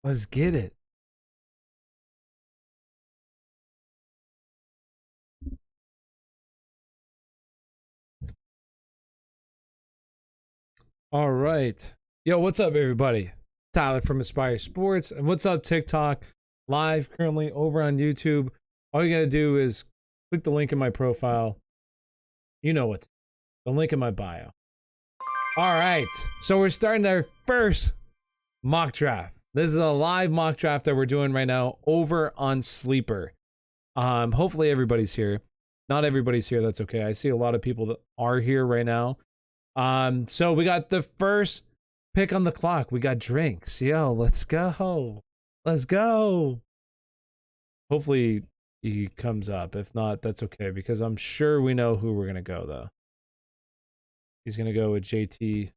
Let's get it. All right. Yo, what's up, everybody? Tyler from Aspire Sports. And what's up, TikTok? Live currently over on YouTube. All you got to do is click the link in my profile. You know what? The link in my bio. All right. So we're starting our first mock draft. This is a live mock draft that we're doing right now over on Sleeper. Hopefully everybody's here. Not everybody's here. That's okay. I see a lot of people that are here right now. So we got the first pick on the clock. We got drinks. Yo, let's go. Let's go. Hopefully he comes up. If not, that's okay, because I'm sure we know who we're going to go, though. He's going to go with JT.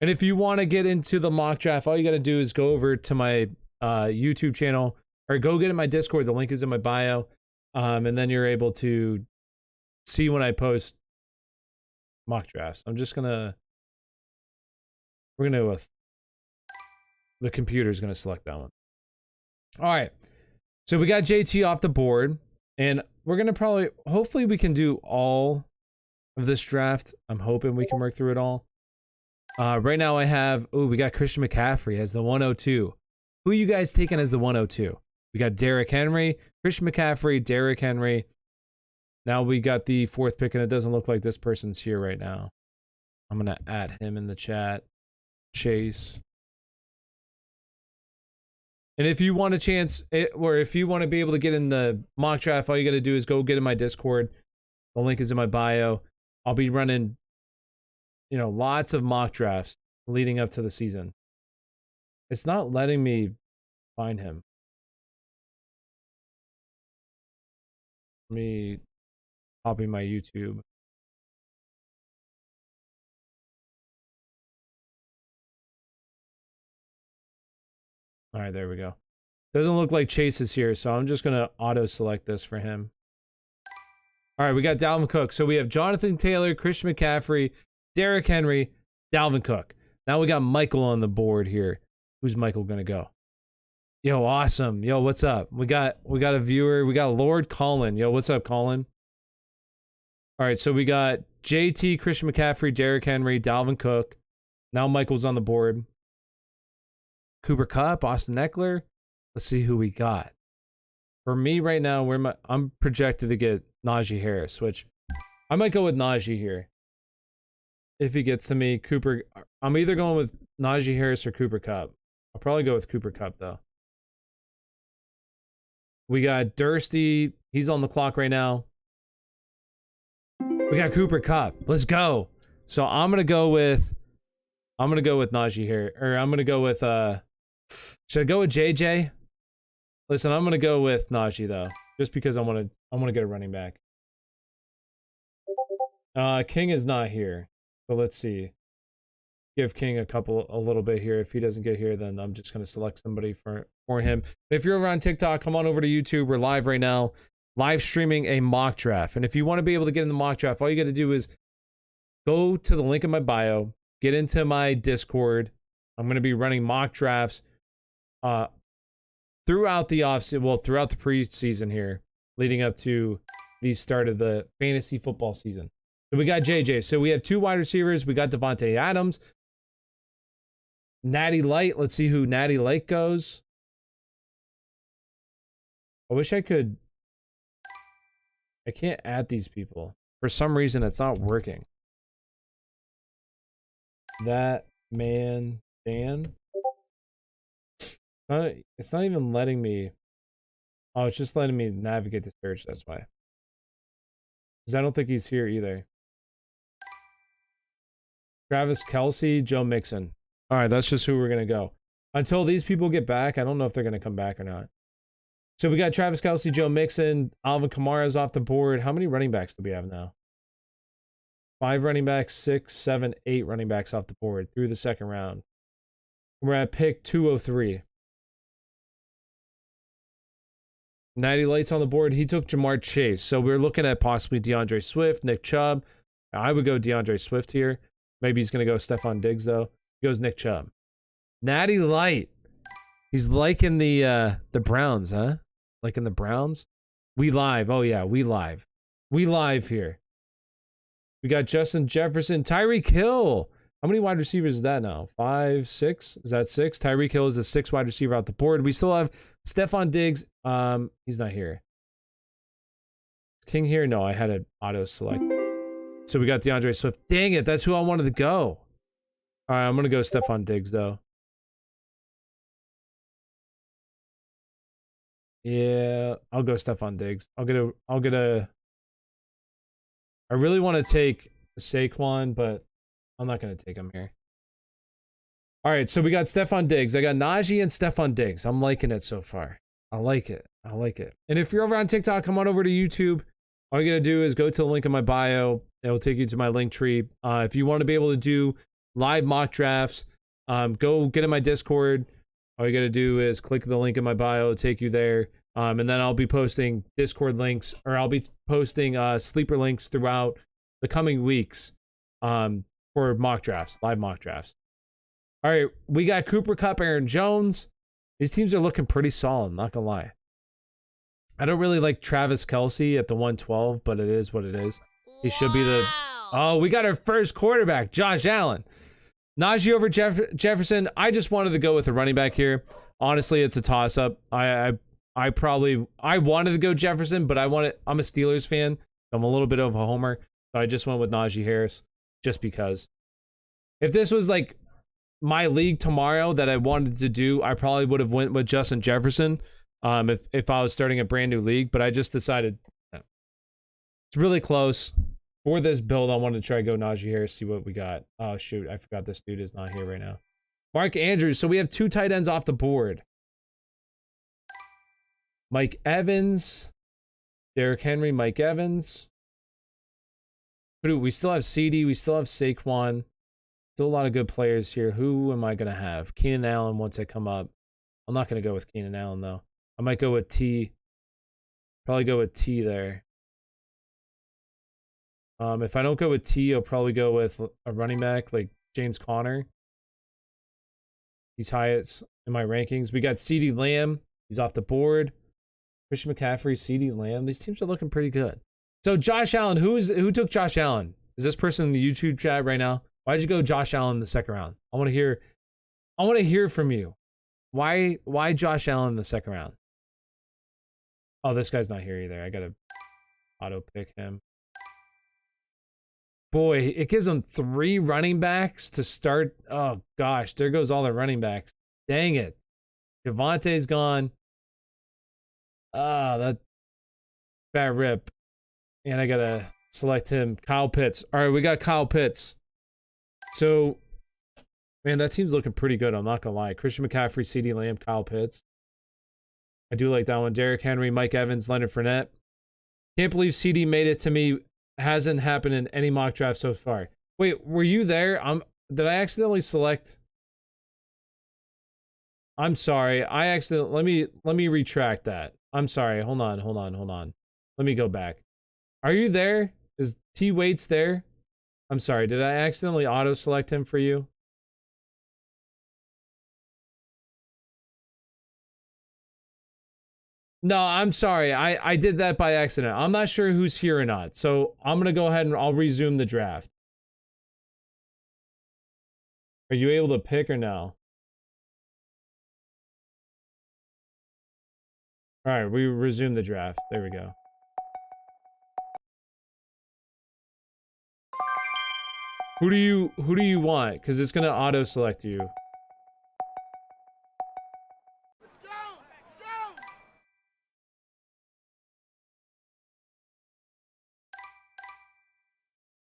And if you want to get into the mock draft, all you got to do is go over to my YouTube channel, or go get in my Discord. The link is in my bio. And then you're able to see when I post mock drafts. We're gonna the computer's gonna select that one. All right, so we got JT off the board, and we're gonna hopefully we can do all of this draft. I'm hoping we can work through it all. Right now I have, we got Christian McCaffrey as the 102. Who you guys taking as the 102? We got Derrick Henry, Christian McCaffrey, Derrick Henry. Now we got the fourth pick, and it doesn't look like this person's here right now. I'm going to add him in the chat. Chase. And if you want a chance, or if you want to be able to get in the mock draft, all you got to do is go get in my Discord. The link is in my bio. I'll be running, lots of mock drafts leading up to the season. It's not letting me find him. Let me copy my YouTube. All right, there we go. Doesn't look like Chase is here, so I'm just going to auto-select this for him. All right, we got Dalvin Cook. So we have Jonathan Taylor, Christian McCaffrey, Derrick Henry, Dalvin Cook. Now we got Michael on the board here. Who's Michael going to go? Yo, awesome. Yo, what's up? We got a viewer. We got Lord Colin. Yo, what's up, Colin? All right, so we got JT, Christian McCaffrey, Derrick Henry, Dalvin Cook. Now Michael's on the board. Cooper Kupp, Austin Eckler. Let's see who we got. For me right now, I'm projected to get Najee Harris, which I might go with Najee here. If he gets to me, Cooper. I'm either going with Najee Harris or Cooper Kupp. I'll probably go with Cooper Kupp, though. We got Dursty. He's on the clock right now. We got Cooper Kupp. Let's go. So I'm gonna go with Najee here, or I'm gonna go with should I go with JJ? Listen, I'm gonna go with Najee though, just because I want to get a running back. King is not here, so let's see. Give King a little bit here. If he doesn't get here, then I'm just gonna select somebody for him. If you're over on TikTok, come on over to YouTube. We're live right now. Live streaming a mock draft. And if you want to be able to get in the mock draft, all you got to do is go to the link in my bio, get into my Discord. I'm going to be running mock drafts throughout the preseason here, leading up to the start of the fantasy football season. So we got JJ. So we have two wide receivers. We got Devontae Adams. Natty Light. Let's see who Natty Light goes. I wish I could. I can't add these people. For some reason, it's not working. That man, Dan. It's not even letting me. Oh, it's just letting me navigate the search. That's why. Because I don't think he's here either. Travis Kelce, Joe Mixon. All right, that's just who we're going to go. Until these people get back, I don't know if they're going to come back or not. So we got Travis Kelce, Joe Mixon, Alvin Kamara's off the board. How many running backs do we have now? 5 running backs, 6, 7, 8 running backs off the board through the second round. We're at pick 203. Natty Light's on the board. He took Jamar Chase. So we're looking at possibly DeAndre Swift, Nick Chubb. I would go DeAndre Swift here. Maybe he's going to go Stephon Diggs, though. Goes Nick Chubb. Natty Light. He's liking the Browns, huh? Liking the Browns? We live. Oh yeah, we live. We live here. We got Justin Jefferson, Tyreek Hill. How many wide receivers is that now? 5, 6? Is that 6? Tyreek Hill is the 6th wide receiver out the board. We still have Stephon Diggs. He's not here. Is King here? No, I had an auto select. So we got DeAndre Swift. Dang it, that's who I wanted to go. All right, I'm gonna go Stephon Diggs though. Yeah, I'll go Stephon Diggs. I'll get a. I really want to take Saquon, but I'm not gonna take him here. All right, so we got Stephon Diggs. I got Najee and Stephon Diggs. I'm liking it so far. I like it. I like it. And if you're over on TikTok, come on over to YouTube. All you gotta do is go to the link in my bio. It'll take you to my link tree. If you want to be able to do live mock drafts, go get in my Discord. All you gotta do is click the link in my bio. It'll take you there. And then I'll be posting Discord links, or I'll be posting sleeper links throughout the coming weeks for mock drafts, live mock drafts. All right, we got Cooper Kupp, Aaron Jones. These teams are looking pretty solid, not gonna lie. I don't really like Travis Kelce at the 112, but it is what it is. He should be the... Oh, we got our first quarterback, Josh Allen. Najee over Jefferson. I just wanted to go with a running back here. Honestly, it's a toss-up. I wanted to go Jefferson, but I'm a Steelers fan. I'm a little bit of a homer, so I just went with Najee Harris just because. If this was like my league tomorrow that I wanted to do, I probably would have went with Justin Jefferson if I was starting a brand new league, but I just decided it's really close. For this build, I wanted to try to go Najee Harris, see what we got. Oh, shoot. I forgot this dude is not here right now. Mark Andrews. So we have 2 tight ends off the board. Mike Evans. Derrick Henry, Mike Evans. We still have CD. We still have Saquon. Still a lot of good players here. Who am I going to have? Keenan Allen once I come up. I'm not going to go with Keenan Allen, though. I might go with T. Probably go with T there. If I don't go with T, I'll probably go with a running back like James Conner. He's highest in my rankings. We got CeeDee Lamb. He's off the board. Christian McCaffrey, CeeDee Lamb. These teams are looking pretty good. So Josh Allen, who took Josh Allen? Is this person in the YouTube chat right now? Why did you go Josh Allen in the second round? I want to hear from you. Why Josh Allen in the second round? Oh, this guy's not here either. I gotta auto pick him. Boy, it gives them 3 running backs to start. Oh, gosh. There goes all the running backs. Dang it. Devontae's gone. Ah, that bad rip. And I got to select him. Kyle Pitts. All right, we got Kyle Pitts. So, man, that team's looking pretty good. I'm not going to lie. Christian McCaffrey, CeeDee Lamb, Kyle Pitts. I do like that one. Derrick Henry, Mike Evans, Leonard Fournette. Can't believe CD made it to me. Hasn't happened in any mock draft so far. Wait, were you there? Did I accidentally select? I'm sorry. Let me retract that. I'm sorry. Hold on. Let me go back. Are you there? Is T Waits there? I'm sorry. Did I accidentally auto select him for you? No, I'm sorry. I did that by accident. I'm not sure who's here or not. So I'm going to go ahead and I'll resume the draft. Are you able to pick or no? All right, we resume the draft. There we go. Who do you want? Because it's going to auto select you.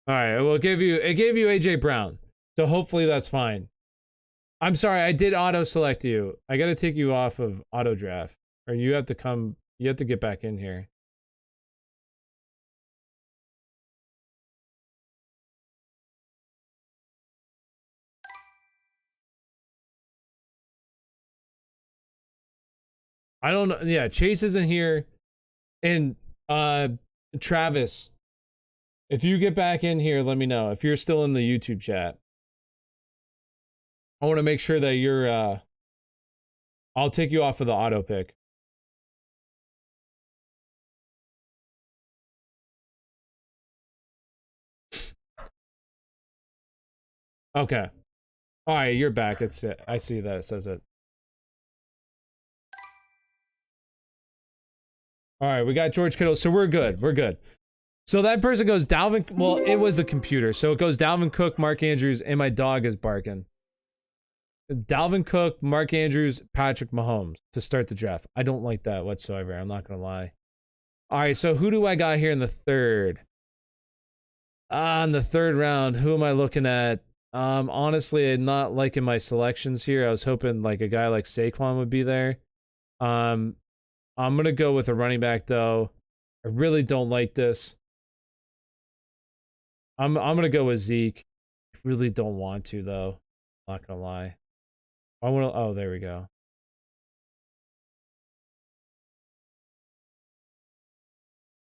All right, well, it gave you AJ Brown. So hopefully that's fine. I'm sorry, I did auto select you. I got to take you off of auto draft, or you have to get back in here. I don't know. Yeah, Chase isn't here. And Travis, if you get back in here, let me know if you're still in the YouTube chat. I want to make sure that you're, I'll take you off of the auto pick. Okay. All right, you're back. It's it. I see that it says it. All right, we got George Kittle, so we're good. We're good. So that person goes Dalvin. Well, it was the computer, so it goes Dalvin Cook, Mark Andrews, and my dog is barking. Dalvin Cook, Mark Andrews, Patrick Mahomes to start the draft. I don't like that whatsoever. I'm not gonna lie. All right, so who do I got here in the third? In the third round, who am I looking at? Honestly, I'm not liking my selections here. I was hoping like a guy like Saquon would be there. I'm gonna go with a running back though. I really don't like this. I'm gonna go with Zeke. I really don't want to though. Not gonna lie. I want to. Oh, there we go.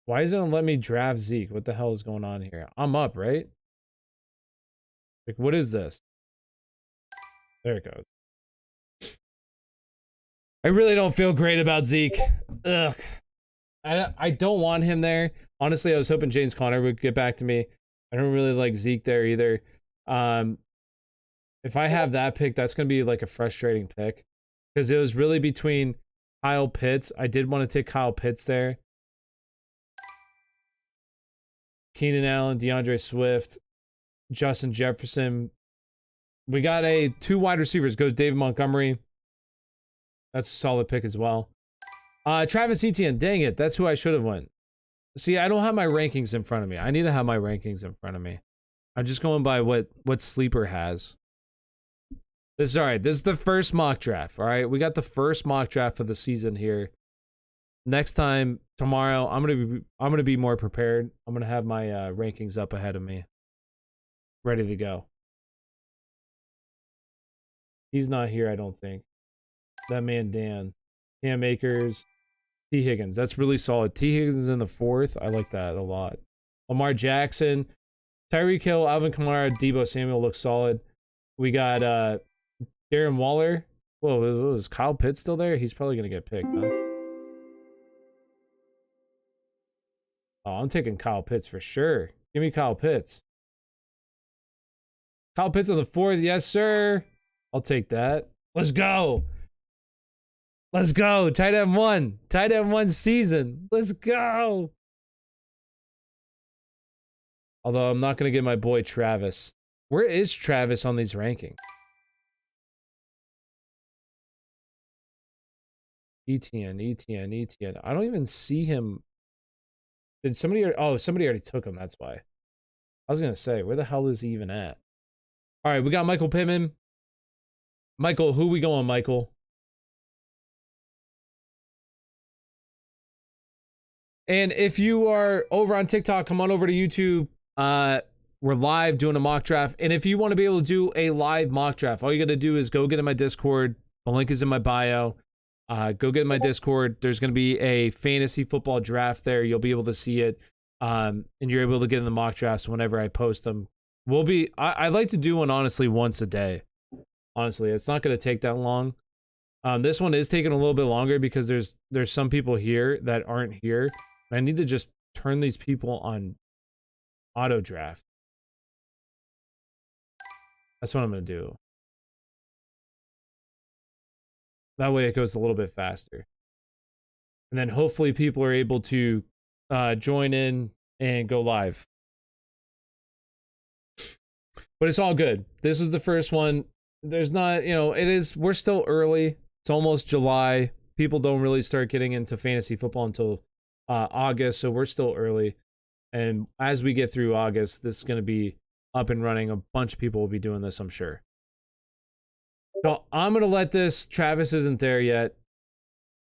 Why isn't it let me draft Zeke? What the hell is going on here? I'm up, right? Like, what is this? There it goes. I really don't feel great about Zeke. Ugh. I don't want him there. Honestly, I was hoping James Conner would get back to me. I don't really like Zeke there either. If I have that pick, that's going to be like a frustrating pick. Because it was really between Kyle Pitts. I did want to take Kyle Pitts there. Keenan Allen, DeAndre Swift, Justin Jefferson. We got two wide receivers. Goes David Montgomery. That's a solid pick as well. Travis Etienne. Dang it. That's who I should have went. See, I don't have my rankings in front of me. I need to have my rankings in front of me. I'm just going by what Sleeper has. This is all right. This is the first mock draft. All right. We got the first mock draft of the season here. Next time, tomorrow, I'm gonna be more prepared. I'm gonna have my rankings up ahead of me, ready to go. He's not here, I don't think. That man Dan, Cam Akers, T Higgins. That's really solid. T Higgins is in the fourth. I like that a lot. Lamar Jackson, Tyreek Hill, Alvin Kamara, Deebo Samuel looks solid. We got Darren Waller. Whoa, is Kyle Pitts still there? He's probably gonna get picked, huh? Oh, I'm taking Kyle Pitts for sure. Give me Kyle Pitts. Kyle Pitts on the fourth. Yes, sir. I'll take that. Let's go. Let's go. Tight end one. Tight end one season. Let's go. Although I'm not going to get my boy Travis. Where is Travis on these rankings? ETN. I don't even see him. Did somebody... Oh, somebody already took him. That's why. I was going to say, where the hell is he even at? All right, we got Michael Pittman. Michael, who we going, Michael? And if you are over on TikTok, come on over to YouTube. We're live doing a mock draft. And if you want to be able to do a live mock draft, all you got to do is go get in my Discord. The link is in my bio. Go get in my Discord. There's going to be a fantasy football draft there. You'll be able to see it. And you're able to get in the mock drafts whenever I post them. I'd like to do one, honestly, once a day. Honestly, it's not going to take that long. This one is taking a little bit longer because there's some people here that aren't here. I need to just turn these people on auto draft. That's what I'm going to do. That way it goes a little bit faster. And then hopefully people are able to join in and go live. But it's all good. This is the first one. There's not, we're still early. It's almost July. People don't really start getting into fantasy football until August, so we're still early. And as we get through August, this is going to be up and running. A bunch of people will be doing this, I'm sure. So I'm going to let this, Travis isn't there yet.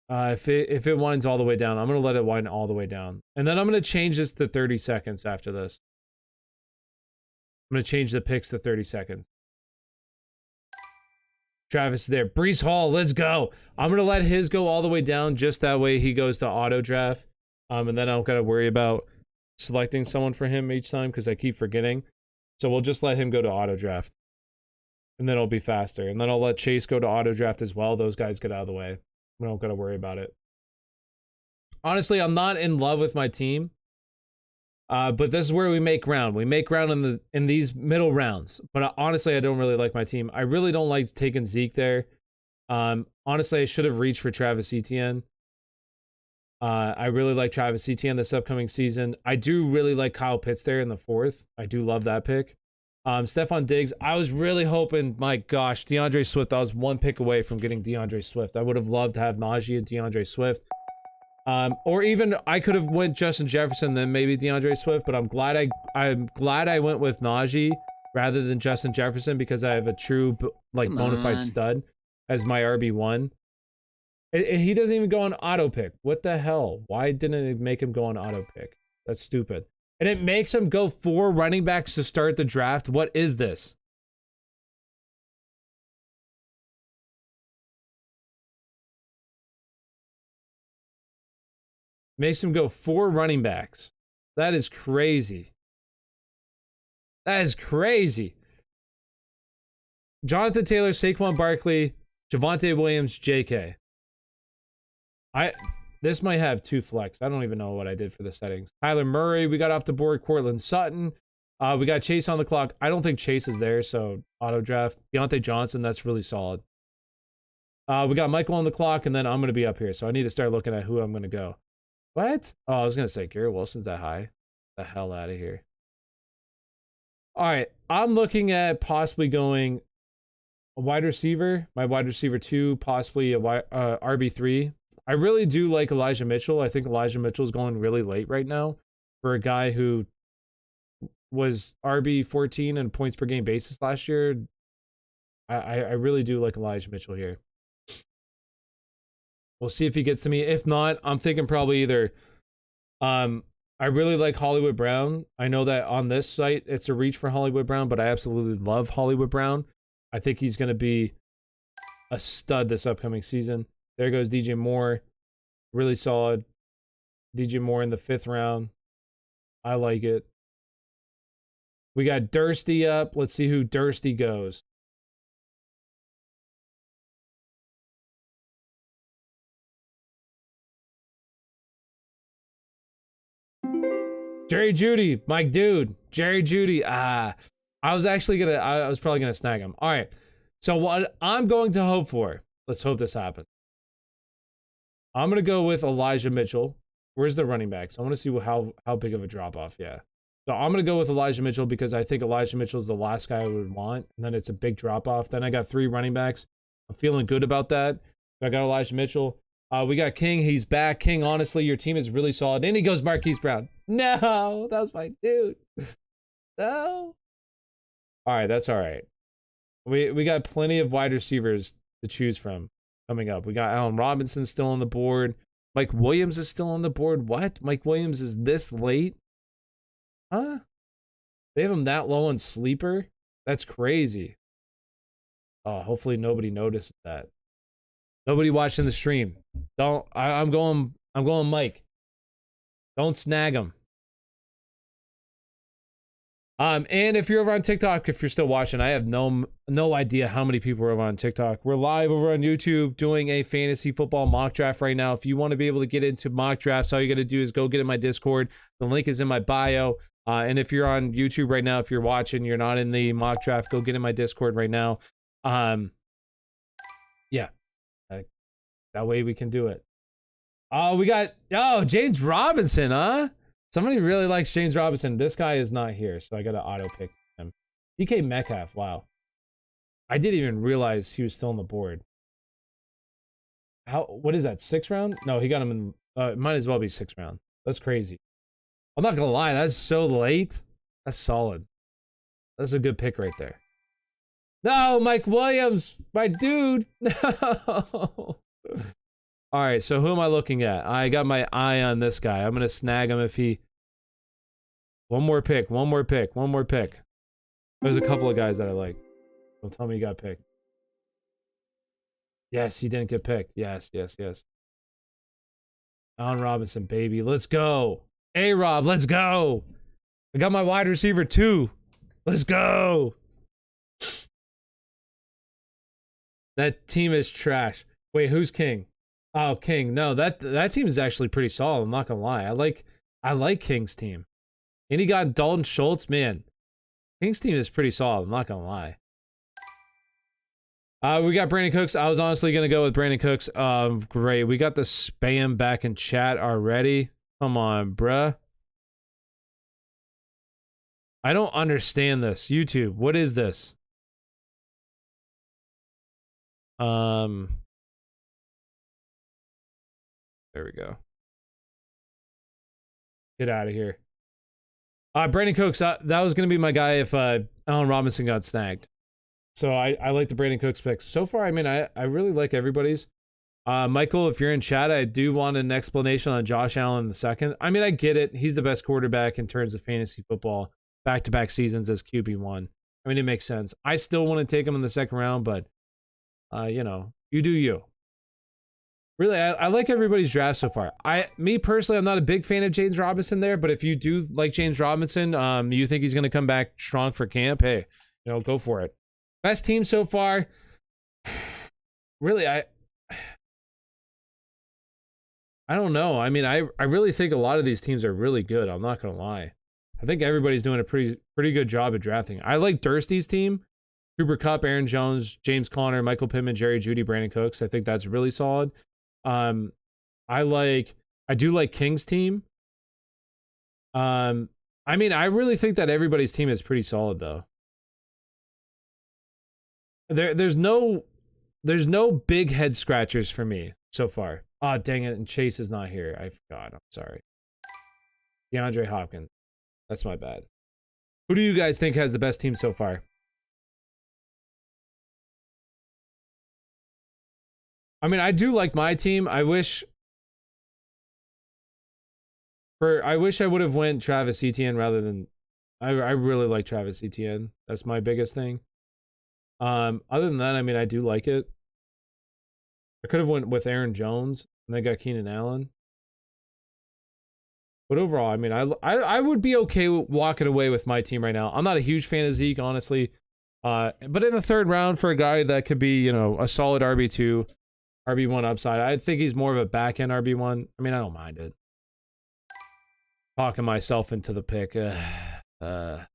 If it winds all the way down, I'm going to let it wind all the way down. And then I'm going to change this to 30 seconds after this. I'm going to change the picks to 30 seconds. Travis is there. Breece Hall, let's go. I'm going to let his go all the way down. Just that way he goes to auto draft. And then I don't got to worry about selecting someone for him each time because I keep forgetting. So we'll just let him go to auto draft. And then it'll be faster. And then I'll let Chase go to auto draft as well. Those guys get out of the way. We don't gotta worry about it. Honestly, I'm not in love with my team. But this is where we make ground. We make ground in these middle rounds. But honestly, I don't really like my team. I really don't like taking Zeke there. Honestly, I should have reached for Travis Etienne. I really like Travis Etienne this upcoming season. I do really like Kyle Pitts there in the 4th. I do love that pick. Stephon Diggs, I was really hoping, my gosh, DeAndre Swift. I was one pick away from getting DeAndre Swift. I would have loved to have Najee and DeAndre Swift. Or even I could have went Justin Jefferson, then maybe DeAndre Swift, but I'm glad I went with Najee rather than Justin Jefferson because I have a true like bona fide stud as my RB1. He doesn't even go on auto pick. What the hell? Why didn't it make him go on auto pick? That's stupid. And it makes him go 4 running backs to start the draft. What is this? Makes him go 4 running backs. That is crazy. That is crazy. Jonathan Taylor, Saquon Barkley, Javonte Williams, JK. This might have 2 flex. I don't even know what I did for the settings. Kyler Murray, we got off the board. Cortland Sutton. We got Chase on the clock. I don't think Chase is there, so auto draft. Deontay Johnson, that's really solid. We got Michael on the clock, and then I'm going to be up here, so I need to start looking at who I'm going to go. What? Oh, I was going to say Garrett Wilson's that high. The hell out of here. All right, I'm looking at possibly going a wide receiver, my wide receiver 2, possibly a RB3. I really do like Elijah Mitchell. I think Elijah Mitchell is going really late right now for a guy who was RB14 in points per game basis last year. I really do like Elijah Mitchell here. We'll see if he gets to me. If not, I'm thinking probably either. I really like Hollywood Brown. I know that on this site it's a reach for Hollywood Brown, but I absolutely love Hollywood Brown. I think he's going to be a stud this upcoming season. There goes DJ Moore. Really solid. DJ Moore in the 5th round. I like it. We got Dursty up. Let's see who Dursty goes. Jerry Jeudy, my dude. Jerry Jeudy. I was probably gonna snag him. All right. So what I'm going to hope for. Let's hope this happens. I'm gonna go with Elijah Mitchell. Where's the running backs? I want to see how big of a drop off. Yeah. So I'm gonna go with Elijah Mitchell because I think Elijah Mitchell is the last guy I would want, and then it's a big drop off. Then I got 3 running backs. I'm feeling good about that. I got Elijah Mitchell. We got King. He's back. King, honestly, your team is really solid. And he goes Marquise Brown. No, that was my dude. No. All right, that's all right. We got plenty of wide receivers to choose from coming up. We got Allen Robinson still on the board. Mike Williams is still on the board. What? Mike Williams is this late? Huh? They have him that low on sleeper? That's crazy. Oh, hopefully nobody noticed that. Nobody watching the stream. I'm going Mike. Don't snag him. And if you're over on TikTok, if you're still watching, I have no idea how many people are over on TikTok. We're live over on YouTube doing a fantasy football mock draft right now. If you want to be able to get into mock drafts, all you got to do is go get in my Discord. The link is in my bio. And if you're on YouTube right now, if you're watching, you're not in the mock draft, go get in my Discord right now. Yeah. That way we can do it. Oh, we got James Robinson, huh? Somebody really likes James Robinson. This guy is not here, so I got to auto pick him. DK Metcalf, wow. I didn't even realize he was still on the board. What is that, 6th round? No, he got him in, it might as well be 6th round. That's crazy. I'm not gonna lie, that's so late. That's solid. That's a good pick right there. No, Mike Williams, my dude. No. All right, so who am I looking at? I got my eye on this guy. I'm going to snag him if he... One more pick. There's a couple of guys that I like. Don't tell me he got picked. Yes, he didn't get picked. Yes. Allen Robinson, baby. Let's go. A-Rob, let's go. I got my wide receiver too. Let's go. That team is trash. Wait, who's King? Oh, King. No, that team is actually pretty solid. I'm not gonna lie. I like King's team. And he got Dalton Schultz. Man, King's team is pretty solid. I'm not gonna lie. We got Brandon Cooks. I was honestly gonna go with Brandon Cooks. Great. We got the spam back in chat already. Come on, bruh. I don't understand this. YouTube, what is this? There we go. Get out of here. Brandon Cooks, that was going to be my guy if Allen Robinson got snagged. So I like the Brandon Cooks picks. So far, I mean, I really like everybody's. Michael, if you're in chat, I do want an explanation on Josh Allen II. I mean, I get it. He's the best quarterback in terms of fantasy football. Back-to-back seasons as QB1. I mean, it makes sense. I still want to take him in the second round, but, you know, you do you. Really, I like everybody's draft so far. Me personally, I'm not a big fan of James Robinson there, but if you do like James Robinson, you think he's going to come back strong for camp, hey, you know, go for it. Best team so far. Really, I don't know. I mean, I really think a lot of these teams are really good. I'm not going to lie. I think everybody's doing a pretty good job at drafting. I like Dursty's team. Cooper Kupp, Aaron Jones, James Conner, Michael Pittman, Jerry Jeudy, Brandon Cooks. I think that's really solid. I do like King's team. I mean, I really think that everybody's team is pretty solid though. There's no big head scratchers for me so far. Ah, dang it, and Chase is not here. I forgot. I'm sorry. DeAndre Hopkins. That's my bad. Who do you guys think has the best team so far? I mean, I do like my team. I wish I would have went Travis Etienne rather than I really like Travis Etienne. That's my biggest thing. Other than that, I mean, I do like it. I could have went with Aaron Jones and then got Keenan Allen. But overall, I mean, I would be okay walking away with my team right now. I'm not a huge fan of Zeke, honestly. But in the third round for a guy that could be, you know, a solid RB2, RB1 upside, I think he's more of a back-end RB1. I mean, I don't mind it. Talking myself into the pick. One of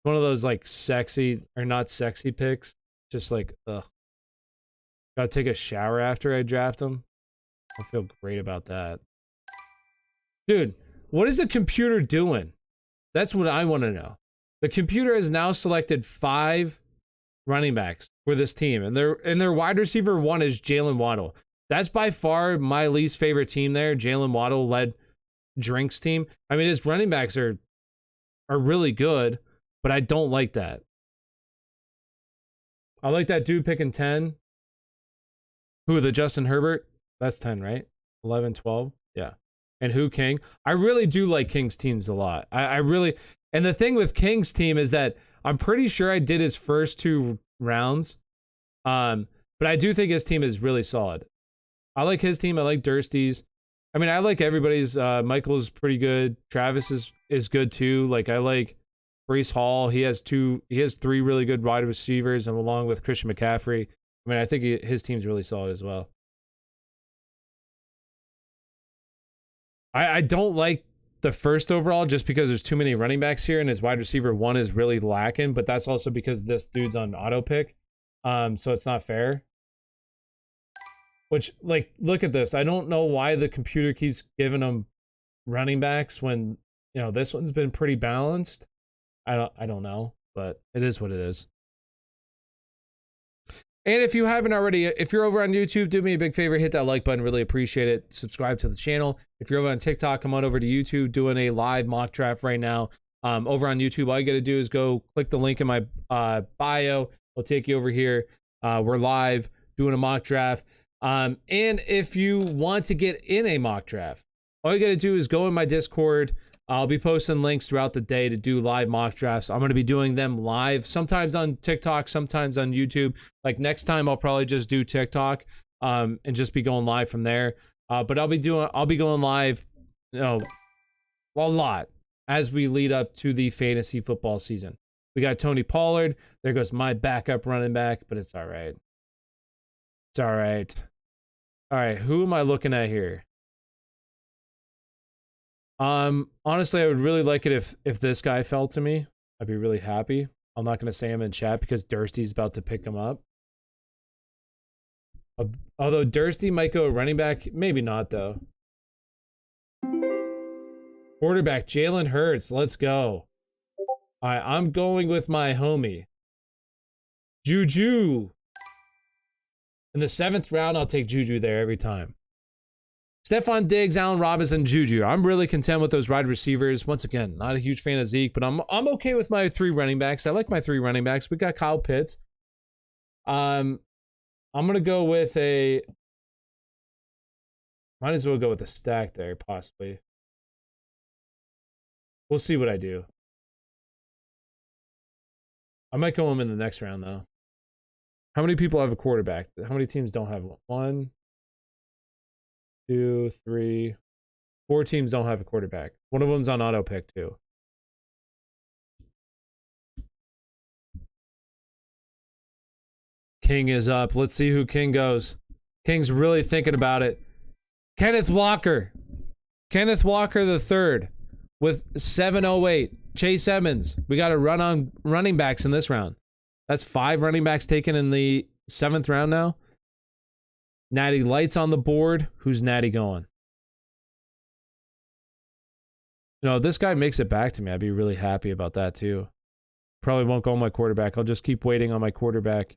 those, like, sexy, or not sexy picks. Just like, ugh. Gotta take a shower after I draft him. I feel great about that. Dude, what is the computer doing? That's what I want to know. The computer has now selected 5 running backs for this team, and their wide receiver 1 is Jalen Waddle. That's by far my least favorite team there. Jalen Waddle led Drink's team. I mean, his running backs are really good, but I don't like that. I like that dude picking 10. Who, the Justin Herbert? That's 10, right? 11, 12? Yeah. And who, King? I really do like King's teams a lot. I really... And the thing with King's team is that I'm pretty sure I did his first 2 rounds. But I do think his team is really solid. I like his team. I like Dursty's. I mean, I like everybody's. Michael's pretty good. Travis is good too. Like, I like Breece Hall. He has 3 really good wide receivers, and along with Christian McCaffrey. I mean, I think his team's really solid as well. I don't like the first overall just because there's too many running backs here, and his wide receiver 1 is really lacking, but that's also because this dude's on auto pick. So it's not fair. Which, like, look at this. I don't know why the computer keeps giving him running backs when, you know, this one's been pretty balanced. I don't know, but it is what it is. And if you haven't already, if you're over on YouTube, do me a big favor, hit that like button, really appreciate it. Subscribe to the channel. If you're over on TikTok, come on over to YouTube, doing a live mock draft right now. Over on YouTube, all you gotta do is go click the link in my bio. It'll take you over here. We're live doing a mock draft. And if you want to get in a mock draft, all you gotta do is go in my Discord. I'll be posting links throughout the day to do live mock drafts. I'm going to be doing them live, sometimes on TikTok, sometimes on YouTube. Like next time, I'll probably just do TikTok and just be going live from there. But I'll be going live, you know, a lot as we lead up to the fantasy football season. We got Tony Pollard. There goes my backup running back, but it's all right. It's all right. All right, who am I looking at here? Honestly, I would really like it if this guy fell to me. I'd be really happy. I'm not gonna say him in chat because Dursty's about to pick him up. Although Dursty might go running back, maybe not though. Quarterback Jalen Hurts, let's go. All right, I'm going with my homie Juju. In the 7th round, I'll take Juju there every time. Stephon Diggs, Allen Robinson, Juju. I'm really content with those wide receivers. Once again, not a huge fan of Zeke, but I'm okay with my 3 running backs. I like my 3 running backs. We got Kyle Pitts. I'm gonna go with a. Might as well go with a stack there, possibly. We'll see what I do. I might go him in the next round though. How many people have a quarterback? How many teams don't have one? 1, 2, 3, 4 teams don't have a quarterback. One of them's on auto pick too. King is up. Let's see who King goes. King's really thinking about it. Kenneth Walker. Kenneth Walker the third with 708. Chase Edmonds. We got a run on running backs in this round. That's 5 running backs taken in the 7th round now. Natty Light's on the board. Who's Natty going? You know, if this guy makes it back to me, I'd be really happy about that too. Probably won't go on my quarterback. I'll just keep waiting on my quarterback.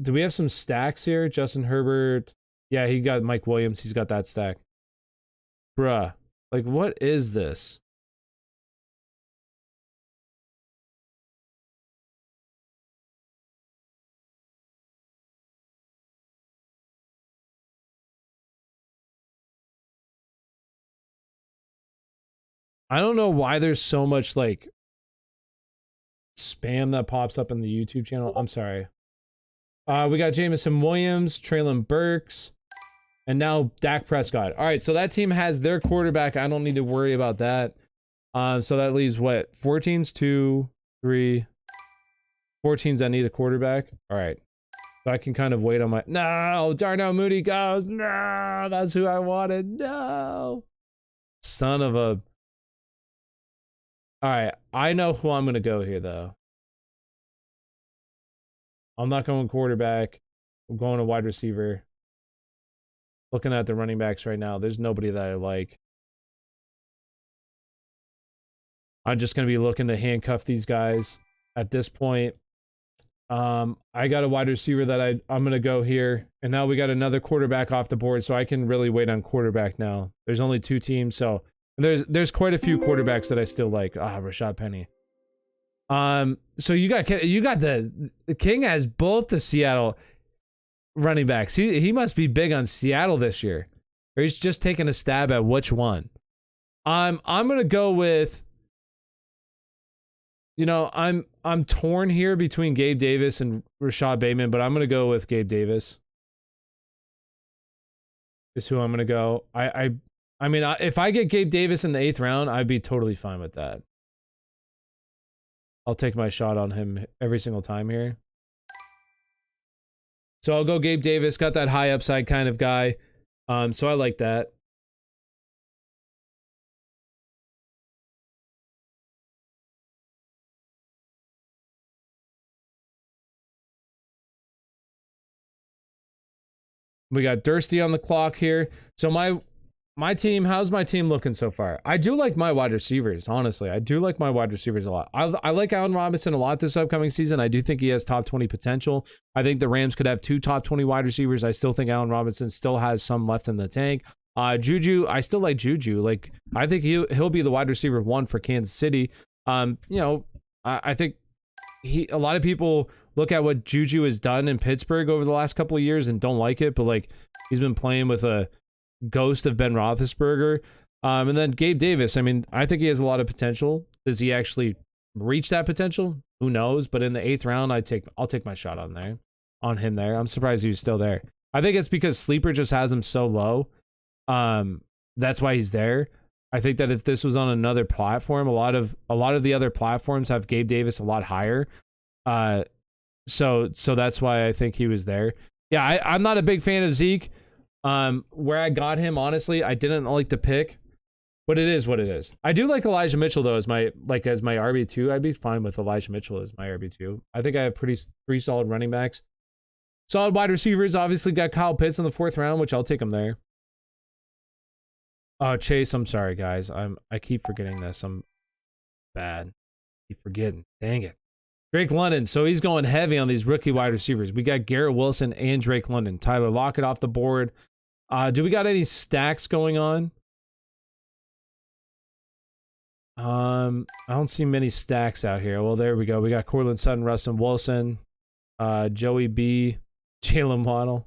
Do we have some stacks here? Justin Herbert. Yeah, he got Mike Williams. He's got that stack. Bruh. Like, what is this? I don't know why there's so much, like, spam that pops up in the YouTube channel. I'm sorry. We got Jameson Williams, Traylon Burks, and now Dak Prescott. All right, so that team has their quarterback. I don't need to worry about that. So that leaves what? 4 teams? 2, 3, 4 teams that need a quarterback. All right. So I can kind of wait on my... No! Darnell Mooney goes! No! That's who I wanted. No! Son of a... All right. I know who I'm going to go here, though. I'm not going quarterback. I'm going a wide receiver. Looking at the running backs right now, there's nobody that I like. I'm just going to be looking to handcuff these guys at this point. I got a wide receiver that I'm going to go here. And now we got another quarterback off the board, so I can really wait on quarterback now. There's only 2 teams, so there's quite a few quarterbacks that I still like. Rashad Penny. So you got the King has both the Seattle running backs. He must be big on Seattle this year. Or he's just taking a stab at which one. I'm going to go with, you know, I'm torn here between Gabe Davis and Rashad Bateman, but I'm going to go with Gabe Davis. Is who I'm going to go. I mean, if I get Gabe Davis in the 8th round, I'd be totally fine with that. I'll take my shot on him every single time here. So I'll go Gabe Davis, got that high upside kind of guy. So I like that. We got Dursty on the clock here. So my team, how's my team looking so far? I do like my wide receivers, honestly. I do like my wide receivers a lot. I like Allen Robinson a lot this upcoming season. I do think he has top 20 potential. I think the Rams could have 2 top 20 wide receivers. I still think Allen Robinson still has some left in the tank. Juju, I still like Juju. Like, I think he'll be the wide receiver 1 for Kansas City. You know, I think a lot of people look at what Juju has done in Pittsburgh over the last couple of years and don't like it, but like, he's been playing with a ghost of Ben Roethlisberger. And then Gabe Davis, I mean, I think he has a lot of potential. Does he actually reach that potential? Who knows? But in the 8th round, I'll take my shot on him there. I'm surprised he was still there. I think it's because Sleeper just has him so low. That's why he's there. I think that if this was on another platform, a lot of the other platforms have Gabe Davis a lot higher. So that's why I think he was there. Yeah, I'm not a big fan of Zeke. Where I got him, honestly, I didn't like the pick, but it is what it is. I do like Elijah Mitchell though as my RB2. I'd be fine with Elijah Mitchell as my RB2. I think I have pretty solid running backs. Solid wide receivers. Obviously got Kyle Pitts in the 4th round, which I'll take him there. Chase, I'm sorry guys. I keep forgetting this. I'm bad. Keep forgetting. Dang it. Drake London. So he's going heavy on these rookie wide receivers. We got Garrett Wilson and Drake London. Tyler Lockett off the board. Do we got any stacks going on? I don't see many stacks out here. Well, there we go. We got Cortland Sutton, Russell Wilson, Joey B, Jalen Waddle,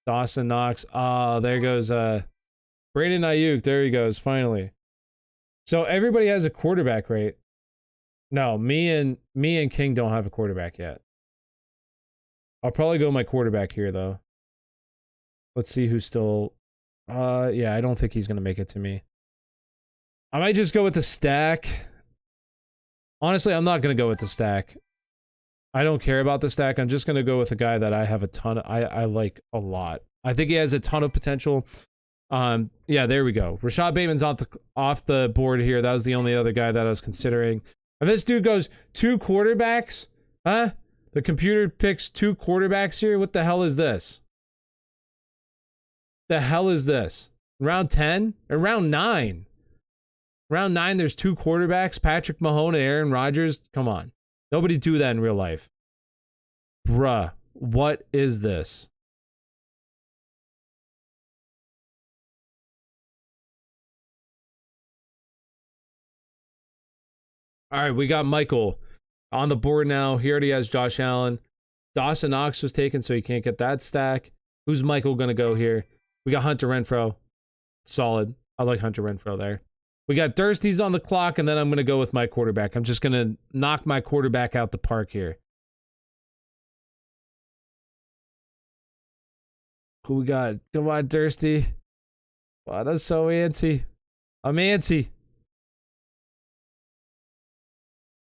Dawson Knox. Oh, there goes Brandon Ayuk. There he goes, finally. So everybody has a quarterback, right? No, me and King don't have a quarterback yet. I'll probably go my quarterback here though. Let's see who's still yeah, I don't think he's gonna make it to me. I might just go with the stack. Honestly, I'm not gonna go with the stack. I don't care about the stack. I'm just gonna go with a guy that I have a ton of, I like a lot. I think he has a ton of potential. Yeah, there we go. Rashad Bateman's off the board here. That was the only other guy that I was considering. And this dude goes 2 quarterbacks? Huh? The computer picks 2 quarterbacks here? What the hell is this? The hell is this? Round 10? Or round 9? Round 9, there's 2 quarterbacks. Patrick Mahomes and Aaron Rodgers. Come on. Nobody do that in real life. Bruh. What is this? All right, we got Michael on the board now. He already has Josh Allen. Dawson Knox was taken, so he can't get that stack. Who's Michael going to go here? We got Hunter Renfrow. Solid. I like Hunter Renfrow there. We got Dursty's on the clock, and then I'm going to go with my quarterback. I'm just going to knock my quarterback out the park here. Who we got? Come on, Dursty. Oh, that's so antsy. I'm antsy.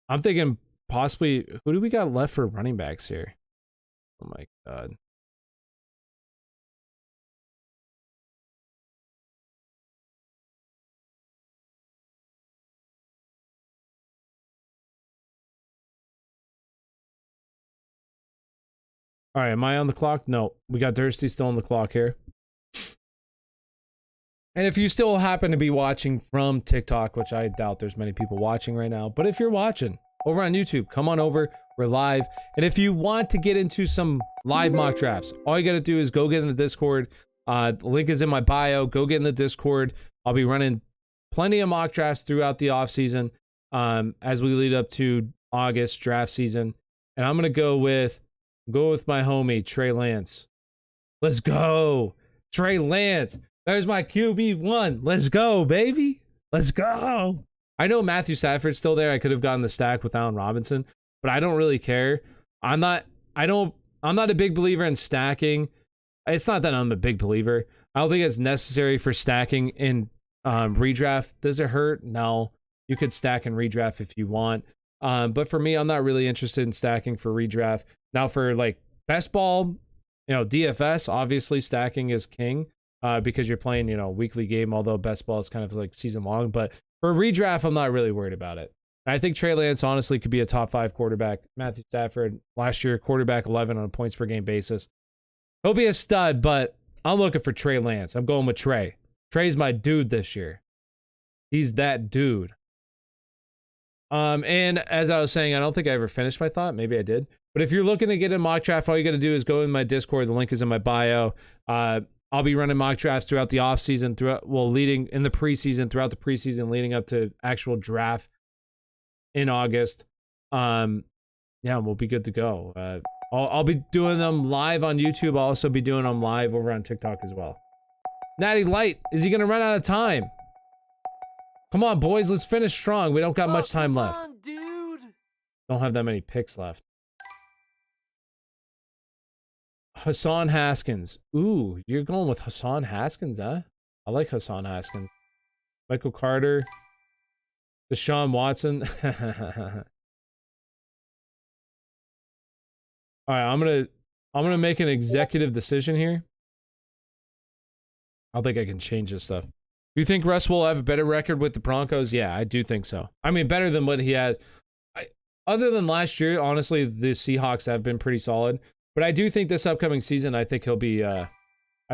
I'm thinking possibly, who do we got left for running backs here? Oh my god. All right, am I on the clock? No, we got Dursty still on the clock here. And if you still happen to be watching from TikTok, which I doubt there's many people watching right now, but if you're watching over on YouTube, come on over. We're live. And if you want to get into some live mock drafts, all you got to do is go get in the Discord. The link is in my bio. Go get in the Discord. I'll be running plenty of mock drafts throughout the off season as we lead up to August draft season. And I'm going to go with my homie, Trey Lance. Let's go. Trey Lance. There's my QB1. Let's go, baby. Let's go. I know Matthew Stafford's still there. I could have gotten the stack with Allen Robinson, but I don't really care. I'm not a big believer in stacking. It's not that I'm a big believer. I don't think it's necessary for stacking in redraft. Does it hurt? No. You could stack and redraft if you want. But for me, I'm not really interested in stacking for redraft. Now for like best ball, DFS, obviously stacking is king. Because you're playing, weekly game, although best ball is kind of like season long. But for redraft, I'm not really worried about it. I think Trey Lance honestly could be a top 5 quarterback. Matthew Stafford last year, quarterback 11 on a points per game basis. He'll be a stud, but I'm looking for Trey Lance. I'm going with Trey. Trey's my dude this year. He's that dude. And as I was saying, I don't think I ever finished my thought. Maybe I did. But if you're looking to get a mock draft, all you got to do is go in my Discord. The link is in my bio. I'll be running mock drafts throughout the off season, leading in the preseason, throughout the preseason, leading up to actual draft in August. Yeah, we'll be good to go. I'll be doing them live on YouTube. I'll also be doing them live over on TikTok as well. Natty Light, is he gonna run out of time? Come on, boys, let's finish strong. We don't got much time left. Come on, dude. Don't have that many picks left. Hassan Haskins. Ooh, you're going with Hassan Haskins, huh? I like Hassan Haskins. Michael Carter. Deshaun Watson. All right, I'm gonna make an executive decision here. I don't think I can change this stuff. Do you think Russ will have a better record with the Broncos? Yeah, I do think so. I mean, better than what he has. Other than last year, honestly, the Seahawks have been pretty solid. But I do think this upcoming season, I think he'll be. I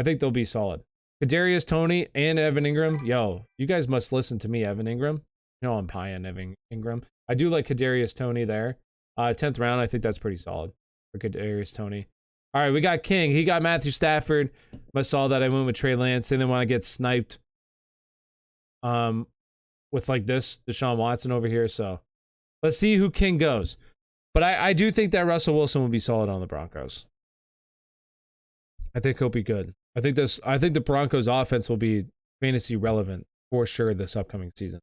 think they'll be solid. Kadarius Toney and Evan Ingram. Yo, you guys must listen to me, Evan Ingram. You know I'm high on Evan Ingram. I do like Kadarius Toney there. 10th round, I think that's pretty solid for Kadarius Toney. All right, we got King. He got Matthew Stafford. Must saw that I went with Trey Lance. They didn't want to get sniped. With like this Deshaun Watson over here. So let's see who King goes. But I do think that Russell Wilson will be solid on the Broncos. I think he'll be good. I think the Broncos offense will be fantasy relevant for sure this upcoming season.